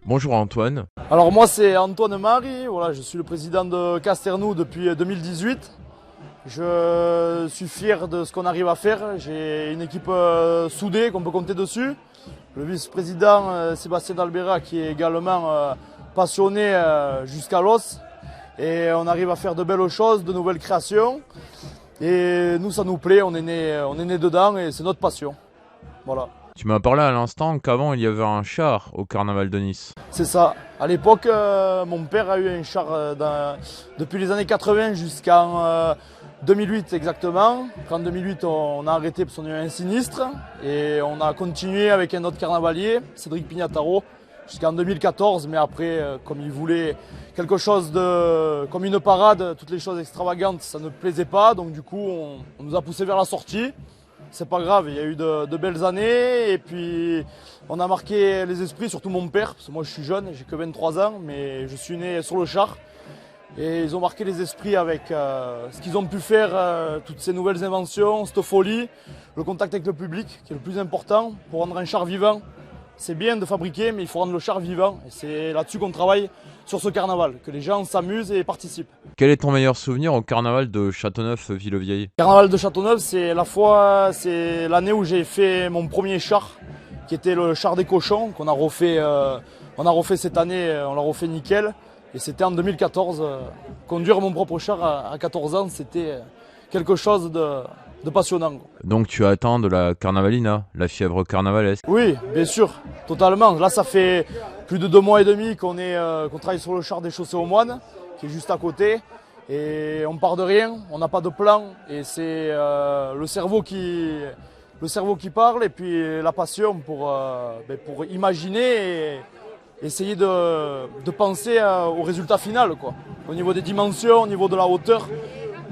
Bonjour Antoine. Alors moi c'est Antoine Marie, voilà, je suis le président de Casternou depuis 2018. Je suis fier de ce qu'on arrive à faire, j'ai une équipe soudée qu'on peut compter dessus. Le vice-président Sébastien Dalbera qui est également passionné jusqu'à l'os. Et on arrive à faire de belles choses, de nouvelles créations. Et nous ça nous plaît, on est né dedans et c'est notre passion. Voilà. Tu m'as parlé à l'instant qu'avant il y avait un char au carnaval de Nice. C'est ça. À l'époque, mon père a eu un char depuis les années 80 jusqu'en 2008 exactement. En 2008, on a arrêté parce qu'on a eu un sinistre et on a continué avec un autre carnavalier, Cédric Pignataro, jusqu'en 2014. Mais après, comme il voulait quelque chose comme une parade, toutes les choses extravagantes, ça ne plaisait pas. Donc du coup, on nous a poussé vers la sortie. C'est pas grave, il y a eu de belles années et puis on a marqué les esprits, surtout mon père, parce que moi je suis jeune, j'ai que 23 ans, mais je suis né sur le char. Et ils ont marqué les esprits avec ce qu'ils ont pu faire, toutes ces nouvelles inventions, cette folie, le contact avec le public qui est le plus important pour rendre un char vivant. C'est bien de fabriquer, mais il faut rendre le char vivant. Et c'est là-dessus qu'on travaille sur ce carnaval, que les gens s'amusent et participent. Quel est ton meilleur souvenir au carnaval de Châteauneuf-Villevieille ? Le carnaval de Châteauneuf, c'est l'année où j'ai fait mon premier char, qui était le char des cochons, qu'on a refait, cette année, on l'a refait nickel. Et c'était en 2014. Conduire mon propre char à 14 ans, c'était quelque chose de passionnant. Donc tu as atteint de la carnavalina, la fièvre carnavalesque. Oui, bien sûr, totalement. Là, ça fait plus de 2 mois et demi qu'on travaille sur le char des Chaussées aux Moines, qui est juste à côté. Et on part de rien, on n'a pas de plan. Et c'est le cerveau qui parle et puis la passion pour imaginer et essayer de penser au résultat final, quoi. Au niveau des dimensions, au niveau de la hauteur,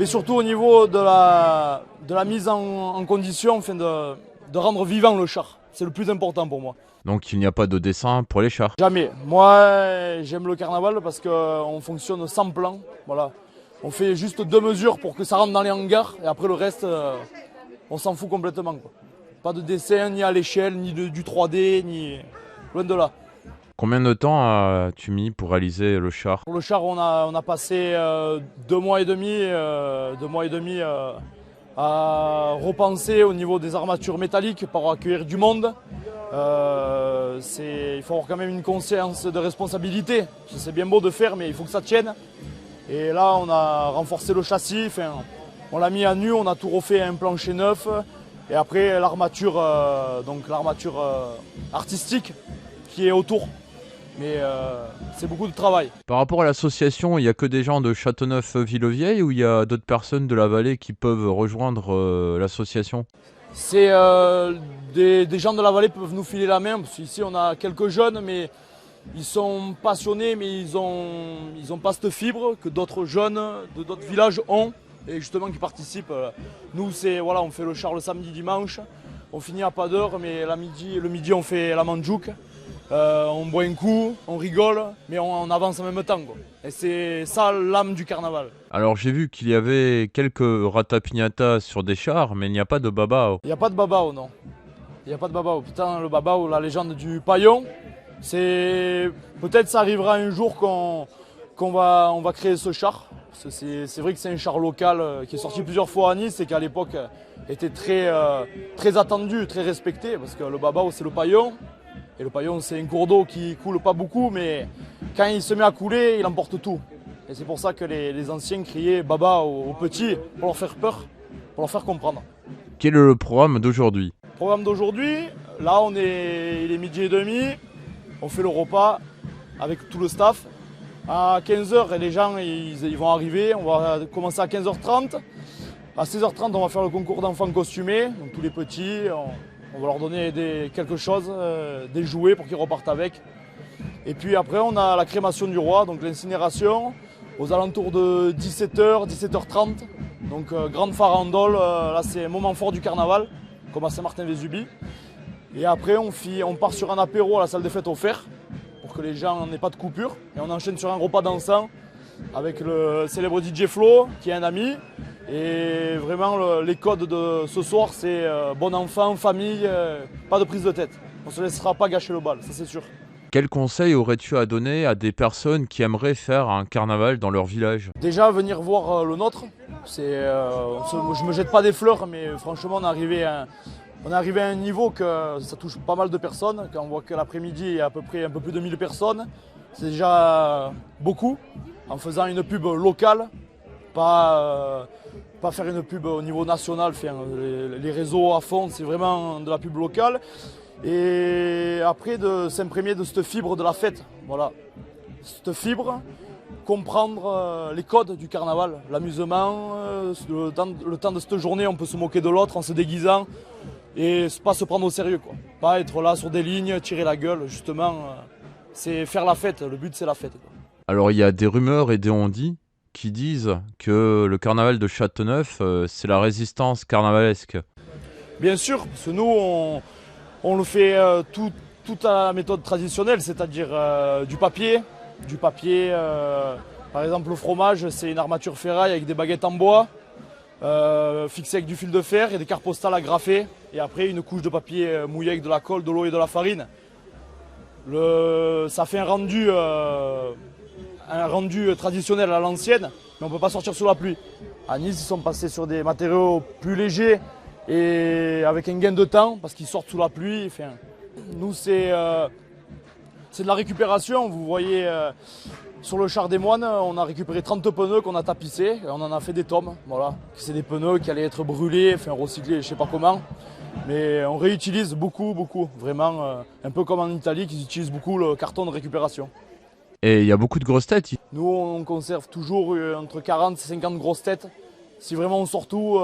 mais surtout au niveau de la mise en condition, afin de rendre vivant le char. C'est le plus important pour moi. Donc il n'y a pas de dessin pour les chars. Jamais. Moi, j'aime le carnaval parce qu'on fonctionne sans plan. Voilà. On fait juste 2 mesures pour que ça rentre dans les hangars et après le reste, on s'en fout complètement, quoi. Pas de dessin, ni à l'échelle, ni du 3D, ni loin de là. Combien de temps as-tu mis pour réaliser le char ? Pour le char, on a passé 2 mois et demi, à repenser au niveau des armatures métalliques pour accueillir du monde. Il faut avoir quand même une conscience de responsabilité. C'est bien beau de faire, mais il faut que ça tienne. Et là, on a renforcé le châssis, on l'a mis à nu, on a tout refait à un plancher neuf. Et après, l'armature artistique qui est autour. Mais c'est beaucoup de travail. Par rapport à l'association, il n'y a que des gens de Châteauneuf-Villevieille ou il y a d'autres personnes de la vallée qui peuvent rejoindre l'association ? C'est des gens de la vallée peuvent nous filer la main, parce qu'ici on a quelques jeunes, mais ils sont passionnés, mais ils ont pas cette fibre que d'autres jeunes de d'autres villages ont, et justement qui participent. Nous, on fait le char le samedi, dimanche, on finit à pas d'heure, mais le midi on fait la mandjouk. On boit un coup, on rigole, mais on avance en même temps, quoi. Et c'est ça l'âme du carnaval. Alors j'ai vu qu'il y avait quelques ratapignata sur des chars, mais il n'y a pas de babao. Il n'y a pas de babao, non. Il n'y a pas de babao. Putain, le babao, la légende du paillon, peut-être ça arrivera un jour qu'on va créer ce char. Parce que c'est vrai que c'est un char local qui est sorti plusieurs fois à Nice et qui à l'époque était très attendu, très respecté, parce que le babao c'est le paillon. Et le paillon, c'est un cours d'eau qui coule pas beaucoup, mais quand il se met à couler, il emporte tout. Et c'est pour ça que les anciens criaient Baba aux petits, pour leur faire peur, pour leur faire comprendre. Quel est le programme d'aujourd'hui ? Le programme d'aujourd'hui, là il est 12h30, on fait le repas avec tout le staff. À 15h, les gens ils vont arriver, on va commencer à 15h30. À 16h30, on va faire le concours d'enfants costumés, donc tous les petits. On va leur donner quelque chose, des jouets pour qu'ils repartent avec. Et puis après, on a la crémation du roi, donc l'incinération, aux alentours de 17h, 17h30. Donc grande farandole, là c'est un moment fort du carnaval, comme à Saint-Martin-Vésubie. Et après, on part sur un apéro à la salle des fêtes au fer, pour que les gens n'aient pas de coupure. Et on enchaîne sur un repas dansant avec le célèbre DJ Flo, qui est un ami. Et vraiment, les codes de ce soir, c'est bon enfant, famille, pas de prise de tête. On ne se laissera pas gâcher le bal, ça c'est sûr. Quel conseil aurais-tu à donner à des personnes qui aimeraient faire un carnaval dans leur village? Déjà, venir voir le nôtre. Je ne me jette pas des fleurs, mais franchement, on est arrivé à un niveau que ça touche pas mal de personnes. Quand on voit que l'après-midi, il y a à peu près un peu plus de 1000 personnes, c'est déjà beaucoup. En faisant une pub locale, pas faire une pub au niveau national, faire les réseaux à fond, c'est vraiment de la pub locale. Et après, de s'imprégner de cette fibre de la fête. Voilà. Cette fibre, comprendre les codes du carnaval, l'amusement, le temps de cette journée, on peut se moquer de l'autre en se déguisant et pas se prendre au sérieux, quoi. Pas être là sur des lignes, tirer la gueule, justement, c'est faire la fête, le but c'est la fête, quoi. Alors il y a des rumeurs et des on-dit qui disent que le carnaval de Châteauneuf, c'est la résistance carnavalesque. Bien sûr, parce que nous, on le fait tout à la méthode traditionnelle, c'est-à-dire du papier. Par exemple, le fromage, c'est une armature ferraille avec des baguettes en bois, fixées avec du fil de fer et des cartes postales agrafées. Et après, une couche de papier mouillé avec de la colle, de l'eau et de la farine. Ça fait un rendu traditionnel à l'ancienne, mais on ne peut pas sortir sous la pluie. À Nice, ils sont passés sur des matériaux plus légers et avec un gain de temps parce qu'ils sortent sous la pluie. Enfin, nous, c'est de la récupération. Vous voyez, sur le char des moines, on a récupéré 30 pneus qu'on a tapissés et on en a fait des tomes. Voilà. C'est des pneus qui allaient être brûlés, enfin recyclés, je ne sais pas comment. Mais on réutilise beaucoup. Vraiment, un peu comme en Italie, qui utilisent beaucoup le carton de récupération. Et il y a beaucoup de grosses têtes. Nous, on conserve toujours entre 40 et 50 grosses têtes. Si vraiment on sort tout,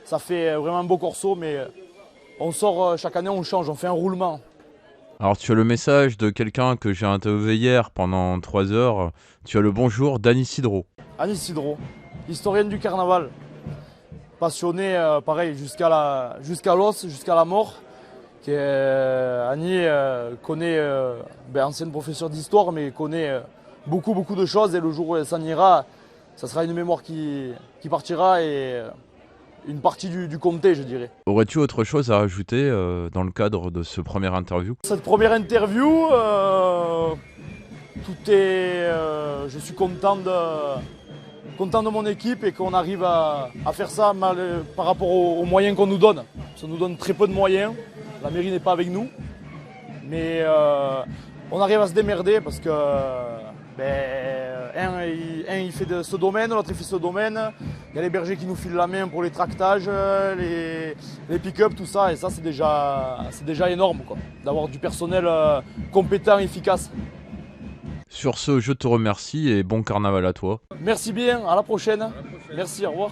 ça fait vraiment un beau corso, mais on sort chaque année, on change, on fait un roulement. Alors tu as le message de quelqu'un que j'ai interviewé hier pendant 3 heures. Tu as le bonjour d'Annie Sidro. Annie Sidro, historienne du carnaval. Passionnée, pareil, jusqu'à l'os, jusqu'à la mort. Annie connaît, ancienne professeure d'histoire, mais connaît beaucoup de choses. Et le jour où elle s'en ira, ça sera une mémoire qui partira et une partie du comté, je dirais. Aurais-tu autre chose à rajouter dans le cadre de ce premier interview? Cette première interview, je suis content de mon équipe et qu'on arrive à faire ça par rapport aux moyens qu'on nous donne. Ça nous donne très peu de moyens. La mairie n'est pas avec nous, mais on arrive à se démerder parce que un il fait de ce domaine, l'autre il fait ce domaine. Il y a les bergers qui nous filent la main pour les tractages, les pick-up, tout ça, et ça c'est déjà énorme, quoi, d'avoir du personnel compétent, efficace. Sur ce, je te remercie et bon carnaval à toi. Merci bien, à la prochaine. Merci, au revoir.